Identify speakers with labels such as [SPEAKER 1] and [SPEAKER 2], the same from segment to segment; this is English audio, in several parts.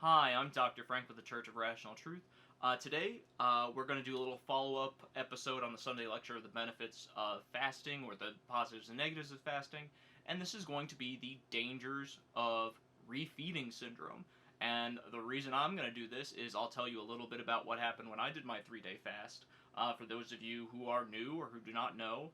[SPEAKER 1] Hi, I'm Dr. Frank with the Church of Rational Truth. Today, we're going to do a little follow-up episode on the Sunday lecture of the benefits of fasting, or the positives and negatives of fasting, and this is going to be the dangers of refeeding syndrome. And the reason I'm going to do this is I'll tell you a little bit about what happened when I did my 3-day fast. For those of you who are new or who do not know,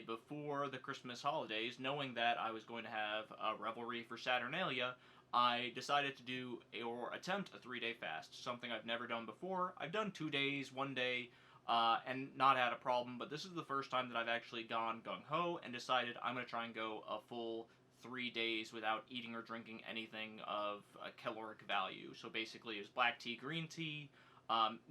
[SPEAKER 1] before the Christmas holidays, knowing that I was going to have a revelry for Saturnalia, I decided to do or attempt a 3-day fast, something I've never done before. I've done 2 days, 1 day, and not had a problem, but this is the first time that I've actually gone gung-ho and decided I'm going to try and go a full 3 days without eating or drinking anything of a caloric value. So basically it was black tea, green tea,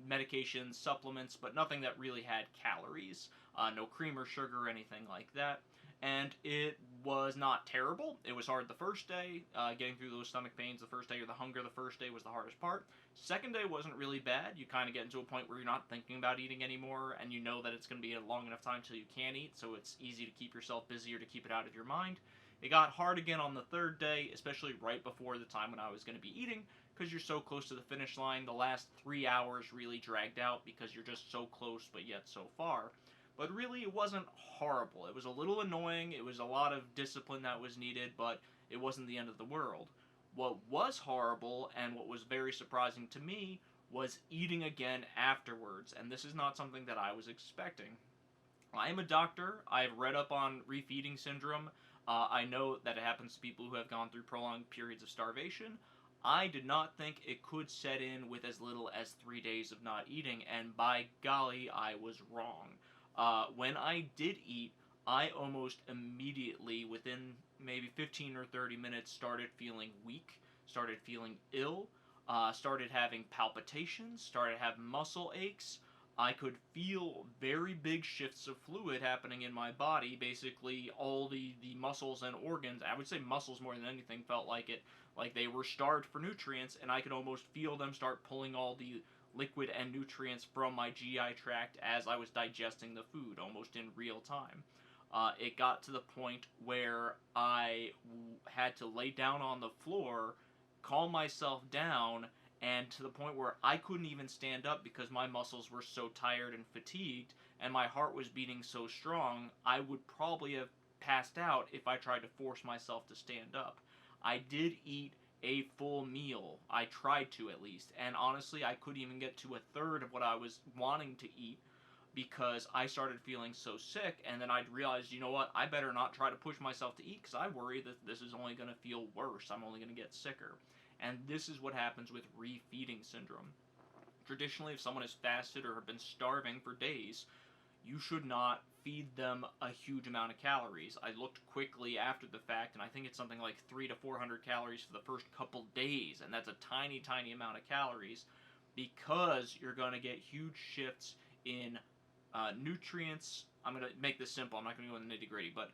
[SPEAKER 1] medications, supplements, but nothing that really had calories. No cream or sugar or anything like that. And it was not terrible. It was hard the first day, getting through those stomach pains the first day, or the hunger the first day was the hardest part. Second day wasn't really bad. You kind of get into a point where you're not thinking about eating anymore, and you know that it's going to be a long enough time till you can eat, so it's easy to keep yourself busy or to keep it out of your mind. It got hard again on the third day, especially right before the time when I was going to be eating, because you're so close to the finish line. The last 3 hours really dragged out because you're just so close but yet so far. But really, it wasn't horrible. It was a little annoying, it was a lot of discipline that was needed, but it wasn't the end of the world. What was horrible, and what was very surprising to me, was eating again afterwards, and this is not something that I was expecting. I am a doctor. I've read up on refeeding syndrome. I know that it happens to people who have gone through prolonged periods of starvation. I did not think it could set in with as little as 3 days of not eating, and by golly, I was wrong. When I did eat, I almost immediately, within maybe 15 or 30 minutes, started feeling weak, started feeling ill, started having palpitations, started having muscle aches. I could feel very big shifts of fluid happening in my body. Basically, all the muscles and organs, I would say muscles more than anything, felt like they were starved for nutrients, and I could almost feel them start pulling all the liquid and nutrients from my GI tract as I was digesting the food, almost in real time. It got to the point where I had to lay down on the floor, calm myself down, and to the point where I couldn't even stand up because my muscles were so tired and fatigued, and my heart was beating so strong, I would probably have passed out if I tried to force myself to stand up. I did eat a full meal. I tried to, at least, and honestly, I couldn't even get to a third of what I was wanting to eat because I started feeling so sick, and then I realized, you know what, I better not try to push myself to eat because I worry that this is only going to feel worse. I'm only going to get sicker. And this is what happens with refeeding syndrome. Traditionally, if someone has fasted or have been starving for days, you should not feed them a huge amount of calories. I looked quickly after the fact, and I think it's something like 300 to 400 calories for the first couple days, and that's a tiny, tiny amount of calories because you're going to get huge shifts in nutrients. I'm going to make this simple. I'm not going to go into the nitty gritty, but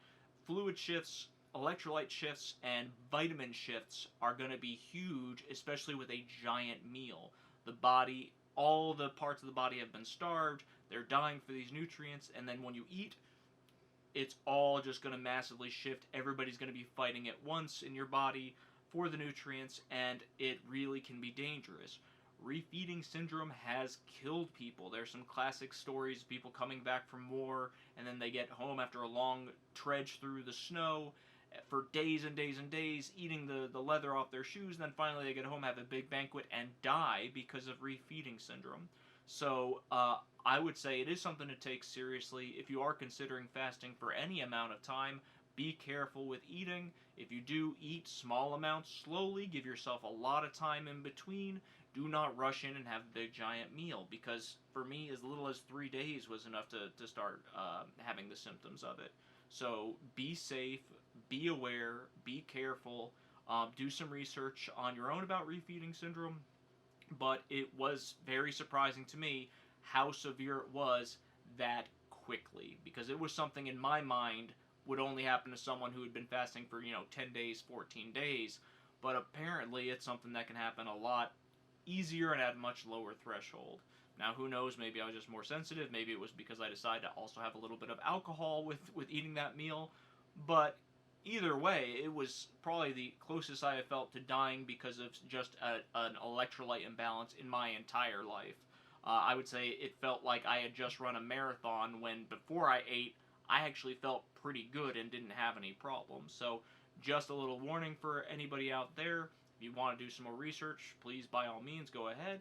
[SPEAKER 1] fluid shifts, electrolyte shifts, and vitamin shifts are going to be huge, especially with a giant meal. The body, all the parts of the body have been starved, they're dying for these nutrients, and then when you eat, it's all just going to massively shift. Everybody's going to be fighting at once in your body for the nutrients, and it really can be dangerous. Refeeding syndrome has killed people. There's some classic stories of people coming back from war, and then they get home after a long trudge through the snow for days and days and days, eating the leather off their shoes, and then finally they get home, have a big banquet, and die because of refeeding syndrome. So, I would say it is something to take seriously. If you are considering fasting for any amount of time, be careful with eating. If you do eat small amounts slowly, give yourself a lot of time in between. Do not rush in and have a big giant meal, because for me, as little as 3 days was enough to start having the symptoms of it. So be safe, be aware, be careful, do some research on your own about refeeding syndrome, but it was very surprising to me how severe it was that quickly, because it was something in my mind would only happen to someone who had been fasting for 10 days, 14 days, but apparently it's something that can happen a lot easier and at a much lower threshold. Now, who knows, maybe I was just more sensitive, maybe it was because I decided to also have a little bit of alcohol with eating that meal, but either way, it was probably the closest I have felt to dying because of just an electrolyte imbalance in my entire life. I would say it felt like I had just run a marathon when before I ate, I actually felt pretty good and didn't have any problems. So, just a little warning for anybody out there. If you want to do some more research, please by all means go ahead.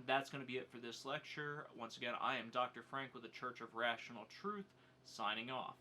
[SPEAKER 1] That's going to be it for this lecture. Once again, I am Dr. Frank with the Church of Rational Truth, signing off.